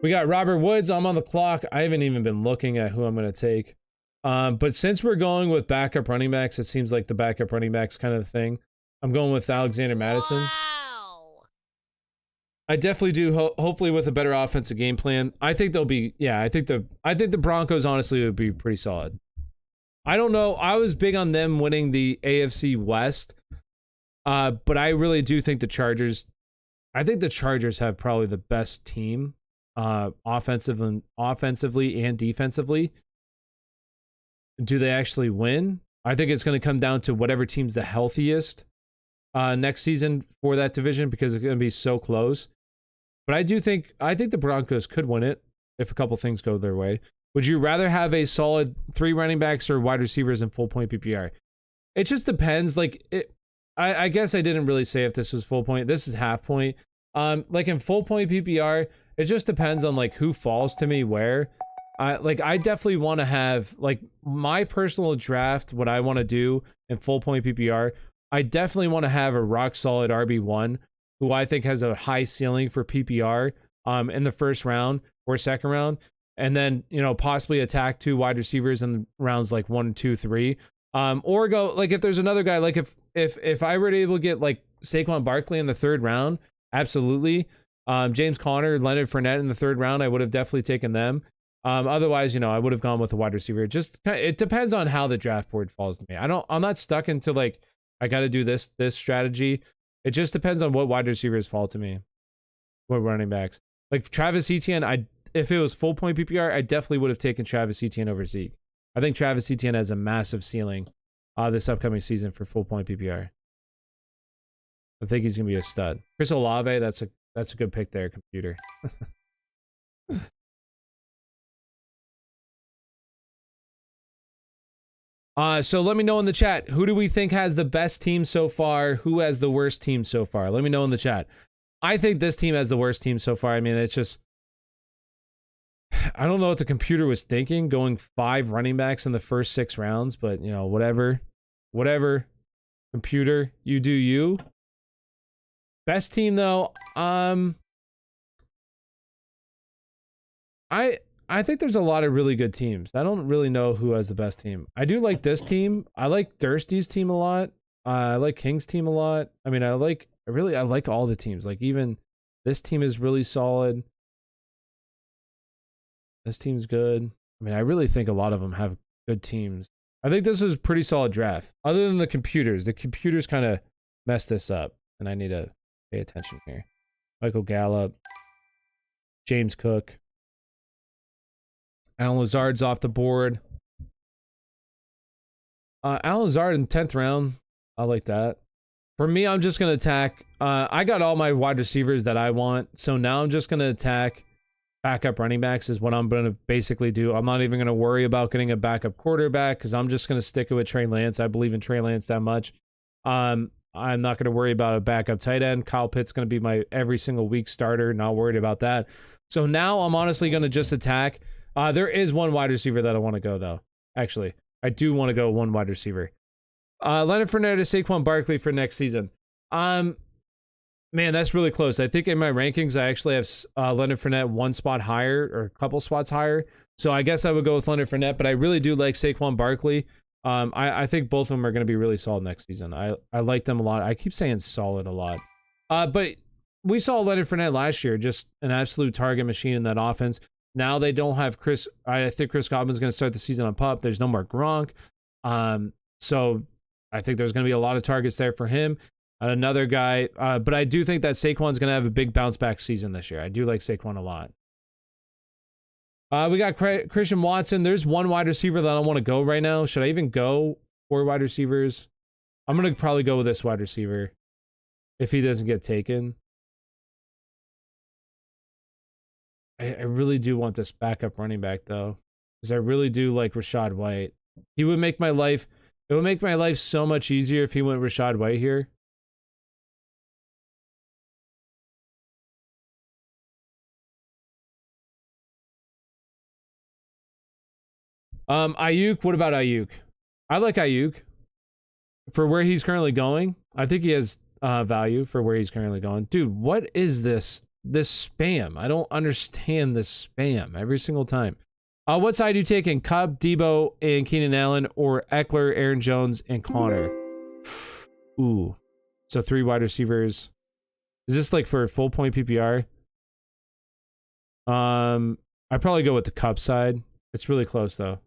We got Robert Woods. I'm on the clock. I haven't even been looking at who I'm going to take. But since we're going with backup running backs, it seems like the backup running backs kind of thing. I'm going with Alexander Madison. Wow. I definitely do. Hopefully, with a better offensive game plan. I think they'll be. Yeah, I think the Broncos honestly would be pretty solid. I don't know. I was big on them winning the AFC West, but I really do think the Chargers. I think the Chargers have probably the best team, offensively and defensively. Do they actually win? I think it's going to come down to whatever team's the healthiest next season for that division because it's going to be so close. But I think the Broncos could win it if a couple things go their way. Would you rather have a solid 3 running backs or wide receivers in full point PPR? It just depends. Like I guess I didn't really say if this was full point. This is half point. Like in full point PPR, it just depends on like who falls to me where. I definitely want to have like my personal draft. What I want to do in full point PPR, I definitely want to have a rock solid RB1 who I think has a high ceiling for PPR in the first round or second round. And then, possibly attack 2 wide receivers in rounds like 1, 2, 3. Or go like if there's another guy, like if I were able to get like Saquon Barkley in the 3rd round, absolutely. James Conner, Leonard Fournette in the 3rd round, I would have definitely taken them. Otherwise, I would have gone with a wide receiver. It depends on how the draft board falls to me. I'm not stuck into like I got to do this strategy. It just depends on what wide receivers fall to me. What running backs? Like Travis Etienne, if it was full point PPR, I definitely would have taken Travis Etienne over Zeke. I think Travis Etienne has a massive ceiling this upcoming season for full point PPR. I think he's gonna be a stud. Chris Olave, that's a good pick there, computer. So let me know in the chat, who do we think has the best team so far? Who has the worst team so far? Let me know in the chat. I think this team has the worst team so far. I mean, it's just, I don't know what the computer was thinking, going 5 running backs in the first 6 rounds, but whatever, computer, you do you. Best team though, I think there's a lot of really good teams. I don't really know who has the best team. I do like this team. I like Dursty's team a lot. I like King's team a lot. I mean, I like all the teams. Like even this team is really solid. This team's good. I mean, I really think a lot of them have good teams. I think this is a pretty solid draft. Other than the computers. The computers kind of messed this up, and I need to pay attention here. Michael Gallup. James Cook. Alan Lazard's off the board. Alan Lazard in 10th round. I like that. For me, I'm just going to attack. I got all my wide receivers that I want. So now I'm just going to attack backup running backs is what I'm going to basically do. I'm not even going to worry about getting a backup quarterback because I'm just going to stick it with Trey Lance. I believe in Trey Lance that much. I'm not going to worry about a backup tight end. Kyle Pitt's going to be my every single week starter. Not worried about that. So now I'm honestly going to just attack. There is one wide receiver that I want to go, though. Actually, I do want to go one wide receiver. Leonard Fournette, Saquon Barkley for next season. Man, that's really close. I think in my rankings, I actually have Leonard Fournette 1 spot higher or a couple spots higher. So I guess I would go with Leonard Fournette, but I really do like Saquon Barkley. I think both of them are going to be really solid next season. I like them a lot. I keep saying solid a lot. But we saw Leonard Fournette last year, just an absolute target machine in that offense. Now they don't have Chris. I think Chris Godwin's going to start the season on PUP. There's no more Gronk. So I think there's going to be a lot of targets there for him. And another guy, but I do think that Saquon's going to have a big bounce back season this year. I do like Saquon a lot. We got Christian Watson. There's one wide receiver that I don't want to go right now. Should I even go 4 wide receivers? I'm going to probably go with this wide receiver if he doesn't get taken. I really do want this backup running back, though, because I really do like Rachaad White. He would make my life... It would make my life so much easier if he went Rachaad White here. Ayuk, what about Ayuk? I like Ayuk for where he's currently going. I think he has value for where he's currently going. Dude, what is this? This spam. I don't understand this spam every single time. What side are you taking? Cobb, Debo, and Keenan Allen, or Eckler, Aaron Jones, and Connor? Ooh. So 3 wide receivers. Is this like for full point PPR? I'd probably go with the Cup side. It's really close though.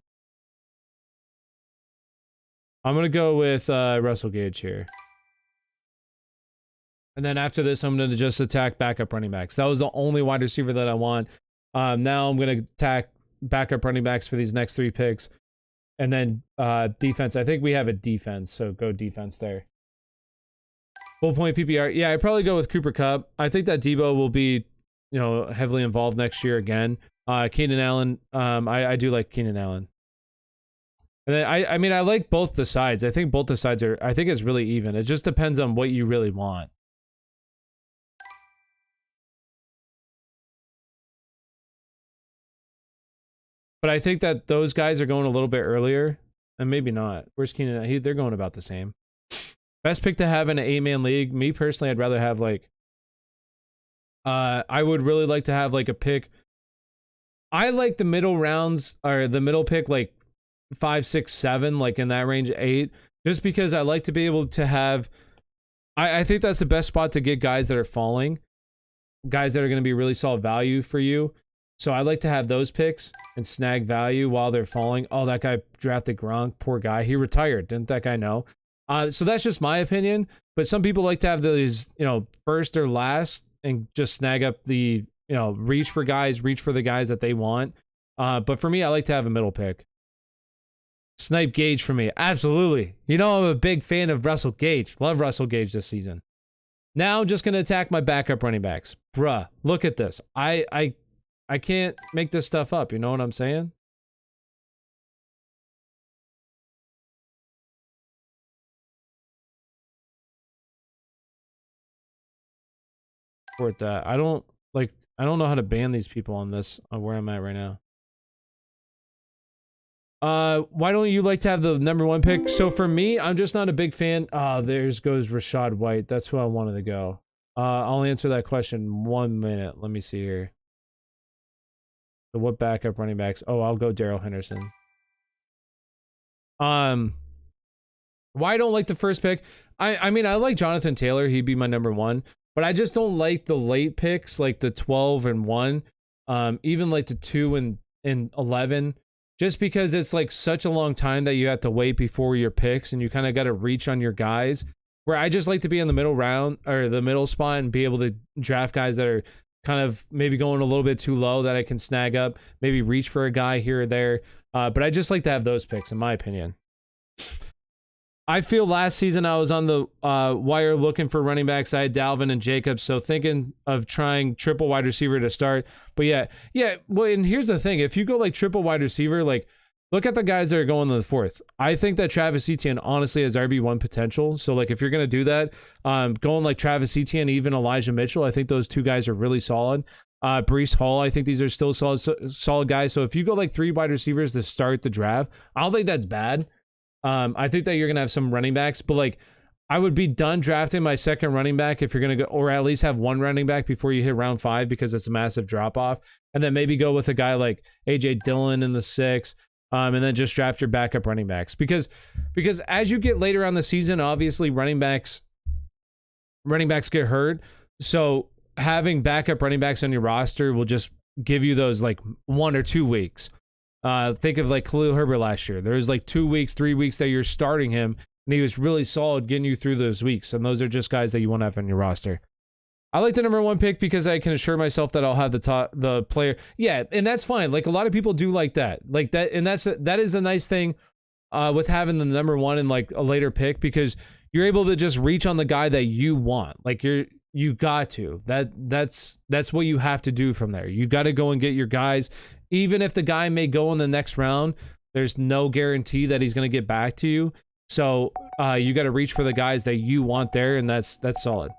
I'm going to go with Russell Gage here. And then after this, I'm going to just attack backup running backs. That was the only wide receiver that I want. Now I'm going to attack backup running backs for these next 3 picks. And then defense. I think we have a defense, so go defense there. Full point PPR. Yeah, I'd probably go with Cooper Kupp. I think that Debo will be, you know, heavily involved next year again. Keenan Allen. I do like Keenan Allen. And then I mean, I like both the sides. I think both the sides are, I think it's really even. It just depends on what you really want. But I think that those guys are going a little bit earlier, and maybe not. Where's Keenan? They're going about the same. Best pick to have in an 8-man league. Me personally, I'd rather have like, I would really like to have like a pick. I like the middle rounds, or the middle pick, like 5, 6, 7, like in that range, 8, just because I like to be able to have, I think that's the best spot to get guys that are falling, guys that are going to be really solid value for you. So I like to have those picks and snag value while they're falling. Oh, that guy drafted Gronk, poor guy. He retired. Didn't that guy know? So that's just my opinion. But some people like to have those, you know, first or last and just snag up the, you know, reach for the guys that they want. But for me, I like to have a middle pick. Snipe Gage for me. Absolutely. You know, I'm a big fan of Russell Gage. Love Russell Gage this season. Now I'm just going to attack my backup running backs. Bruh, look at this. I can't make this stuff up. You know what I'm saying? Support that. I don't know how to ban these people on this, on where I'm at right now. Why don't you like to have the #1 pick? So for me, I'm just not a big fan. There's goes Rachaad White. That's who I wanted to go. I'll answer that question 1 minute. Let me see here. So what backup running backs? Oh, I'll go Darrell Henderson. Why I don't like the first pick? I mean, I like Jonathan Taylor. He'd be my #1. But I just don't like the late picks, like the 12 and 1. Even like the 2 and 11. Just because it's like such a long time that you have to wait before your picks, and you kind of got to reach on your guys. Where I just like to be in the middle round, or the middle spot, and be able to draft guys that are kind of maybe going a little bit too low that I can snag up, maybe reach for a guy here or there. But I just like to have those picks, in my opinion. I feel last season I was on the wire looking for running backs. I had Dalvin and Jacobs, so thinking of trying triple wide receiver to start. But yeah. Well, and here's the thing: if you go like triple wide receiver, like look at the guys that are going in the 4th. I think that Travis Etienne honestly has RB1 potential. So like if you're gonna do that, going like Travis Etienne, even Elijah Mitchell, I think those 2 guys are really solid. Breece Hall, I think these are still solid guys. So if you go like 3 wide receivers to start the draft, I don't think that's bad. I think that you're gonna have some running backs, but like I would be done drafting my second running back if you're gonna go, or at least have 1 running back before you hit round 5, because it's a massive drop off. And then maybe go with a guy like AJ Dillon in the 6th. And then just draft your backup running backs, because as you get later on the season, obviously running backs get hurt. So having backup running backs on your roster will just give you those like 1 or 2 weeks. Think of like Khalil Herbert last year. There was like 2 weeks, 3 weeks that you're starting him, and he was really solid getting you through those weeks. And those are just guys that you want to have on your roster. I like the number 1 pick because I can assure myself that I'll have the player. Yeah, and that's fine. Like a lot of people do like that. Like that, and that is a nice thing with having the number 1 in like a later pick, because you're able to just reach on the guy that you want. Like you got to. That's what you have to do from there. You got to go and get your guys. Even if the guy may go in the next round, there's no guarantee that he's going to get back to you. So you got to reach for the guys that you want there, and that's solid.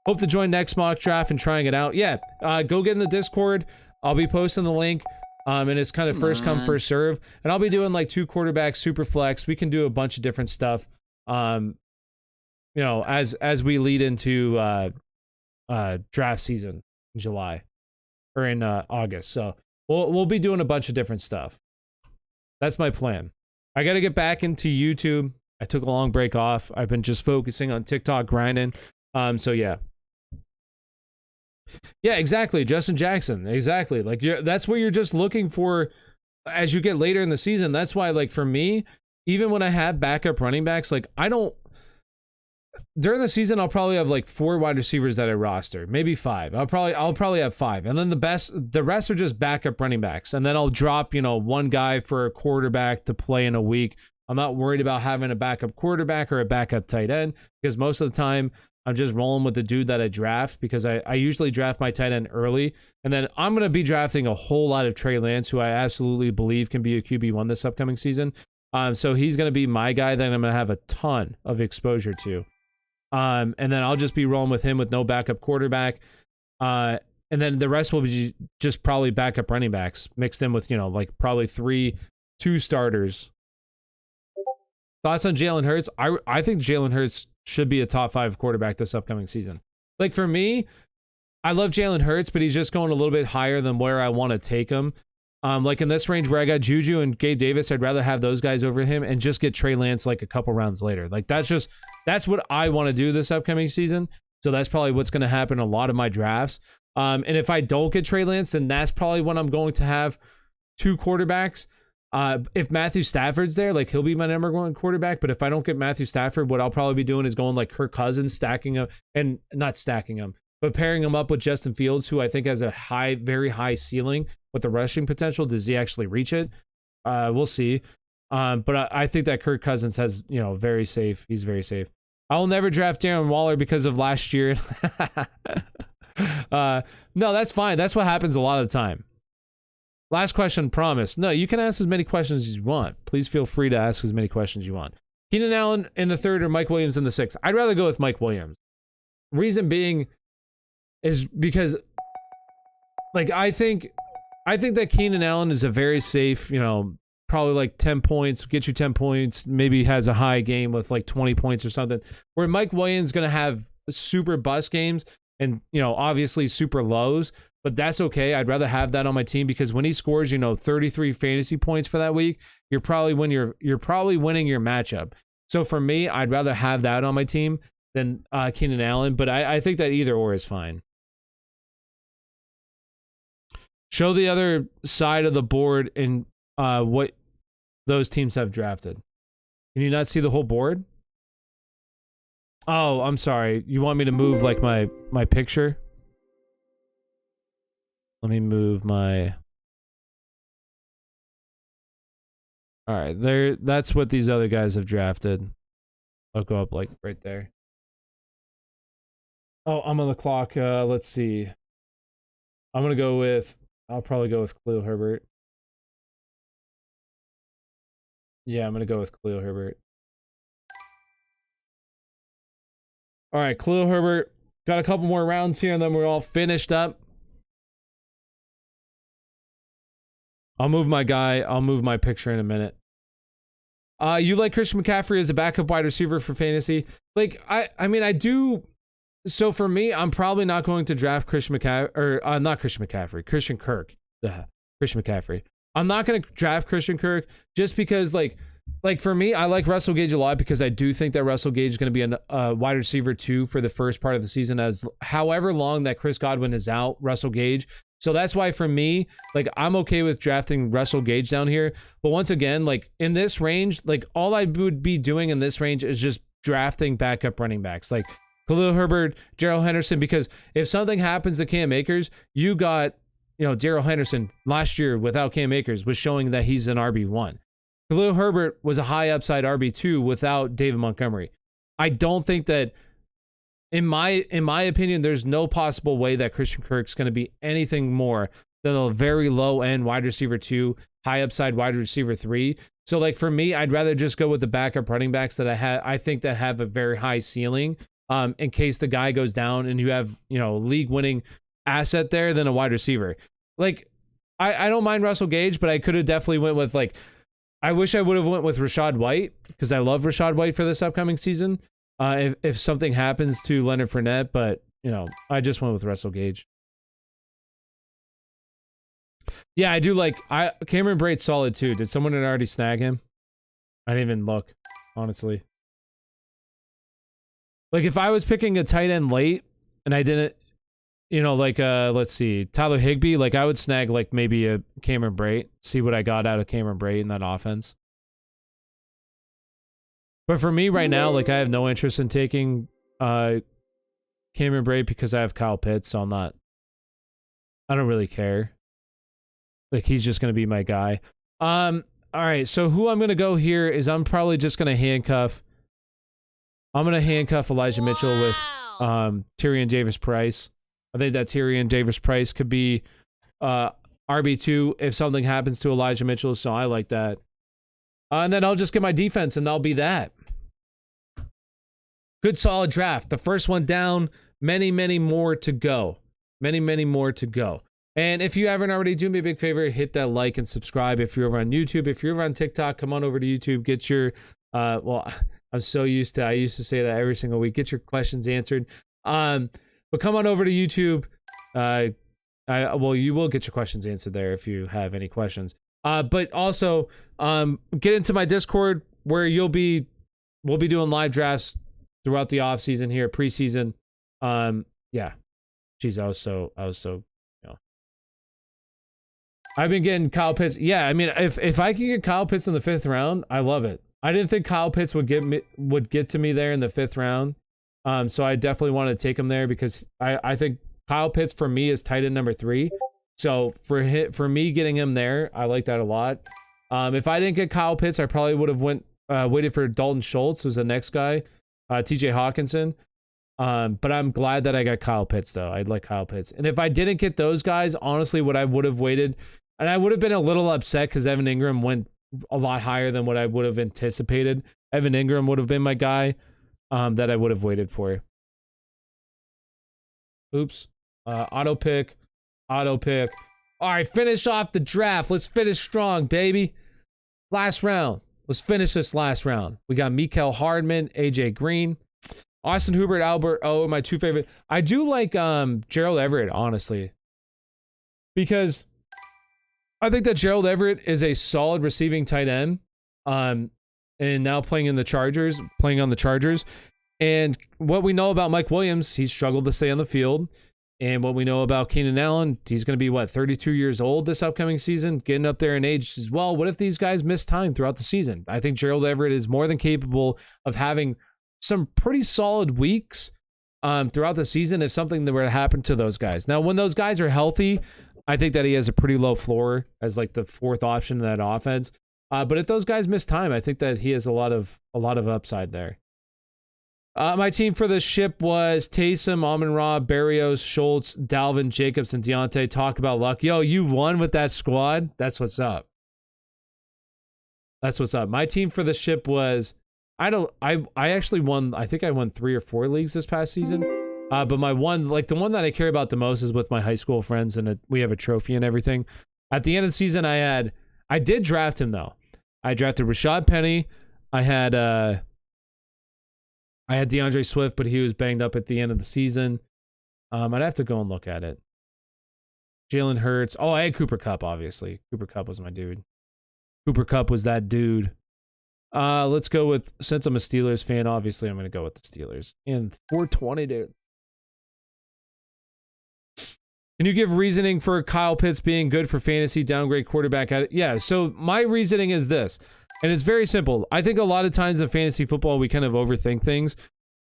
Hope to join next mock draft and trying it out. Yeah, go get in the Discord. I'll be posting the link. And it's kind of first come, first serve. And I'll be doing like 2 quarterbacks, super flex. We can do a bunch of different stuff. You know, as we lead into draft season in July or in August. So we'll be doing a bunch of different stuff. That's my plan. I got to get back into YouTube. I took a long break off. I've been just focusing on TikTok grinding. So yeah. Yeah, exactly. Justin Jackson. Exactly. Like that's what you're just looking for as you get later in the season. That's why, like, for me, even when I have backup running backs, like during the season, I'll probably have like 4 wide receivers that I roster, maybe 5. I'll probably have 5. And then the rest are just backup running backs. And then I'll drop, 1 guy for a quarterback to play in a week. I'm not worried about having a backup quarterback or a backup tight end, because most of the time I'm just rolling with the dude that I draft, because I usually draft my tight end early. And then I'm going to be drafting a whole lot of Trey Lance, who I absolutely believe can be a QB1 this upcoming season. So he's going to be my guy that I'm going to have a ton of exposure to. And then I'll just be rolling with him with no backup quarterback. And then the rest will be just probably backup running backs mixed in with, like probably 2 starters. Thoughts on Jalen Hurts? I think Jalen Hurts should be a top 5 quarterback this upcoming season. Like for me, I love Jalen Hurts, but he's just going a little bit higher than where I want to take him. Like in this range where I got Juju and Gabe Davis, I'd rather have those guys over him and just get Trey Lance like a couple rounds later. Like that's what I want to do this upcoming season. So that's probably what's going to happen in a lot of my drafts. And if I don't get Trey Lance, then that's probably when I'm going to have 2 quarterbacks. If Matthew Stafford's there, like he'll be my number 1 quarterback. But if I don't get Matthew Stafford, what I'll probably be doing is going like Kirk Cousins, stacking him, and not stacking him, but pairing him up with Justin Fields, who I think has a very high ceiling with the rushing potential. Does he actually reach it? We'll see. But I think that Kirk Cousins has, very safe. He's very safe. I will never draft Darren Waller because of last year. No, that's fine. That's what happens a lot of the time. Last question, promise. No, you can ask as many questions as you want. Please feel free to ask as many questions you want. Keenan Allen in the 3rd or Mike Williams in the 6th? I'd rather go with Mike Williams. Reason being is because, like, I think that Keenan Allen is a very safe, probably like 10 points, get you 10 points, maybe has a high game with like 20 points or something, where Mike Williams is going to have super bust games and, obviously super lows. But that's okay. I'd rather have that on my team, because when he scores, 33 fantasy points for that week, you're probably winning your matchup. So for me, I'd rather have that on my team than Keenan Allen. But I think that either or is fine. Show the other side of the board and what those teams have drafted. Can you not see the whole board? Oh, I'm sorry. You want me to move like my picture? Let me move my... All right, there. That's what these other guys have drafted. I'll go up like right there. Oh, I'm on the clock. Let's see. I'll probably go with Khalil Herbert. Yeah, I'm gonna go with Khalil Herbert. All right, Khalil Herbert. Got a couple more rounds here, and then we're all finished up. I'll move my guy. I'll move my picture in a minute. You like Christian McCaffrey as a backup wide receiver for fantasy? Like, I mean, I do. So for me, I'm probably not going to draft Christian McCaffrey, or not Christian McCaffrey, Christian Kirk. Christian McCaffrey. I'm not going to draft Christian Kirk just because, like, like for me, I like Russell Gage a lot because I do think that Russell Gage is going to be a wide receiver 2 for the first part of the season, as however long that Chris Godwin is out, Russell Gage. So that's why for me, like I'm okay with drafting Russell Gage down here. But once again, like in this range, like all I would be doing in this range is just drafting backup running backs like Khalil Herbert, Gerald Henderson, because if something happens to Cam Akers, you got, Gerald Henderson last year without Cam Akers was showing that he's an RB1. Khalil Herbert was a high upside RB2 without David Montgomery. I don't think that, in my opinion, there's no possible way that Christian Kirk's going to be anything more than a very low end wide receiver 2, high upside wide receiver 3. So like for me, I'd rather just go with the backup running backs that I think that have a very high ceiling, in case the guy goes down and you have, league winning asset there than a wide receiver. Like I don't mind Russell Gage, but I could have definitely went with like, I wish I would have went with Rachaad White because I love Rachaad White for this upcoming season. If something happens to Leonard Fournette, but I just went with Russell Gage. Yeah, I do like Cameron Brate's solid too. Did someone already snag him? I didn't even look, honestly. Like if I was picking a tight end late and I didn't, let's see, Tyler Higbee, like I would snag like maybe a Cameron Brate, see what I got out of Cameron Brate in that offense. But for me right now, like I have no interest in taking Cameron Brate because I have Kyle Pitts, so I don't really care. Like he's just gonna be my guy. All right, so who I'm gonna go here is I'm probably just gonna handcuff. I'm gonna handcuff Elijah Mitchell with Tyrion Davis-Price. I think that Tyrion Davis-Price could be RB2 if something happens to Elijah Mitchell, so I like that. And then I'll just get my defense, and that'll be that. Good, solid draft. The first one down. Many, many more to go. Many, many more to go. And if you haven't already, do me a big favor. Hit that like and subscribe if you're over on YouTube. If you're over on TikTok, come on over to YouTube. Get your, well, I'm so used to, I used to say that every single week. Get your questions answered. But come on over to YouTube. Well, you will get your questions answered there if you have any questions. But also, get into my Discord where we'll be doing live drafts throughout the off season here, preseason. Yeah. Jeez, I was so, I've been getting Kyle Pitts. Yeah, I mean, if I can get Kyle Pitts in the 5th round, I love it. I didn't think Kyle Pitts would get to me there in the 5th round. So I definitely want to take him there because I think Kyle Pitts for me is tight end number 3. So for me getting him there, I like that a lot. If I didn't get Kyle Pitts, I probably would have waited for Dalton Schultz, who's the next guy, TJ Hawkinson. But I'm glad that I got Kyle Pitts though. I'd like Kyle Pitts. And if I didn't get those guys, honestly, what I would have waited, and I would have been a little upset because Evan Ingram went a lot higher than what I would have anticipated. Evan Ingram would have been my guy that I would have waited for. Oops. Auto pick. All right, finish off the draft. Let's finish strong, baby. Last round. Let's finish this last round. We got Mecole Hardman, AJ Green, Austin Hubert, Albert O, my 2 favorite. I do like Gerald Everett, honestly, because I think that Gerald Everett is a solid receiving tight end. And now playing on the Chargers. And what we know about Mike Williams, he's struggled to stay on the field. And what we know about Keenan Allen, he's going to be, 32 years old this upcoming season, getting up there in age as well. What if these guys miss time throughout the season? I think Gerald Everett is more than capable of having some pretty solid weeks throughout the season if something were to happen to those guys. Now, when those guys are healthy, I think that he has a pretty low floor as like the 4th option in that offense. But if those guys miss time, I think that he has a lot of upside there. My team for the ship was Taysom, Amon-Ra, Berrios, Schultz, Dalvin, Jacobs, and Deontay. Talk about luck. Yo, you won with that squad. That's what's up. My team for the ship was, I actually won, I think I won 3 or 4 leagues this past season. But my one, like the one that I care about the most is with my high school friends, and we have a trophy and everything. At the end of the season, I did draft him though. I drafted Rashad Penny. I had DeAndre Swift, but he was banged up at the end of the season. I'd have to go and look at it. Jalen Hurts. Oh, I had Cooper Kupp, obviously. Cooper Kupp was my dude. Cooper Kupp was that dude. Let's go with, since I'm a Steelers fan, obviously I'm going to go with the Steelers. And 420, dude. Can you give reasoning for Kyle Pitts being good for fantasy, downgrade quarterback? Yeah, so my reasoning is this, and it's very simple. I think a lot of times in fantasy football, we kind of overthink things.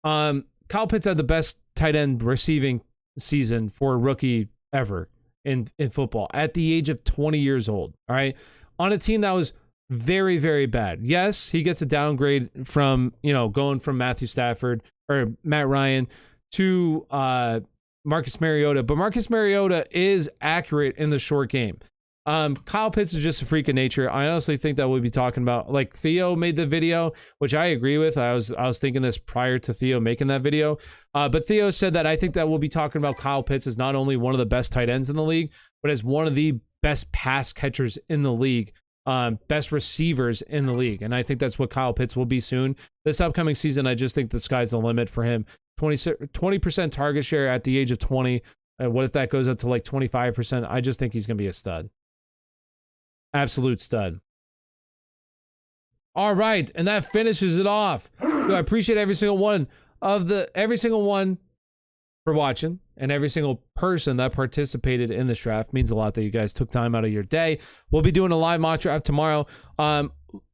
Kyle Pitts had the best tight end receiving season for a rookie ever in football at the age of 20 years old, all right? On a team that was very, very bad. Yes, he gets a downgrade from, going from Matthew Stafford or Matt Ryan to Marcus Mariota, but Marcus Mariota is accurate in the short game. Kyle Pitts is just a freak of nature. I honestly think that we'll be talking about, like, Theo made the video, which I agree with. I was thinking this prior to Theo making that video. But Theo said that I think that we'll be talking about Kyle Pitts as not only one of the best tight ends in the league, but as one of the best pass catchers in the league, best receivers in the league. And I think that's what Kyle Pitts will be soon. This upcoming season, I just think the sky's the limit for him. 20% target share at the age of 20. What if that goes up to like 25%? I just think he's going to be a stud. Absolute stud. All right, and that finishes it off. So I appreciate every single one for watching, and every single person that participated in this draft. Means a lot that you guys took time out of your day. We'll be doing a live mock draft tomorrow.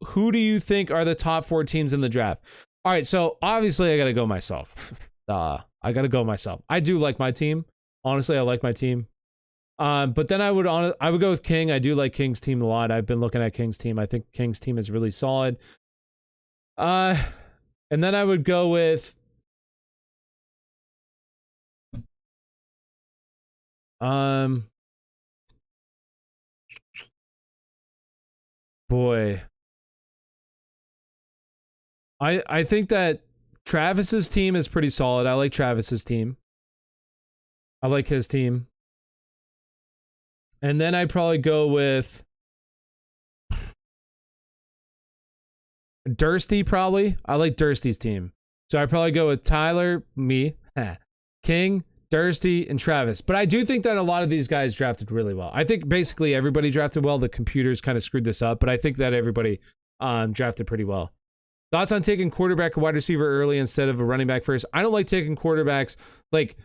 Who do you think are the top 4 teams in the draft? All right, so obviously I got to go myself. I got to go myself. I do like my team. Honestly, I like my team. But then I would go with King. I do like King's team a lot. I've been looking at King's team. I think King's team is really solid. And then I would go with boy. I think that Travis's team is pretty solid. I like Travis's team. I like his team. And then I'd probably go with Dursty, probably. I like Dursty's team. So I'd probably go with Tyler, me, King, Dursty, and Travis. But I do think that a lot of these guys drafted really well. I think basically everybody drafted well. The computers kind of screwed this up, but I think that everybody drafted pretty well. Thoughts on taking quarterback or wide receiver early instead of a running back first? I don't like taking quarterbacks. Like,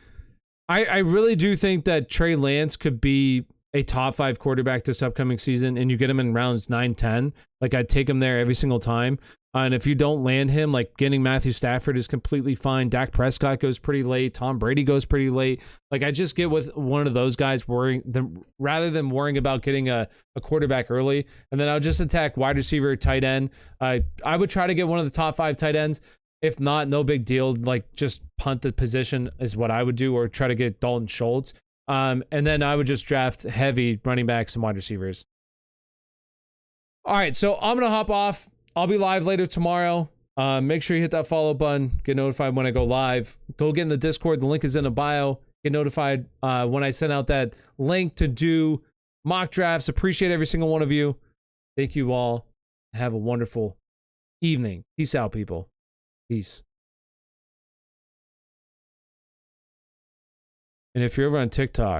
I really do think that Trey Lance could be a top 5 quarterback this upcoming season, and you get him in rounds 9, 10. Like, I'd take him there every single time. And if you don't land him, like, getting Matthew Stafford is completely fine. Dak Prescott goes pretty late. Tom Brady goes pretty late. Like, I just get with one of those guys rather than worrying about getting a quarterback early. And then I'll just attack wide receiver, tight end. I would try to get one of the top 5 tight ends. If not, no big deal. Like, just punt the position is what I would do, or try to get Dalton Schultz. And then I would just draft heavy running backs and wide receivers. All right, so I'm going to hop off. I'll be live later tomorrow. Make sure you hit that follow button. Get notified when I go live. Go get in the Discord. The link is in the bio. Get notified when I send out that link to do mock drafts. Appreciate every single one of you. Thank you all. Have a wonderful evening. Peace out, people. Peace. And if you're over on TikTok,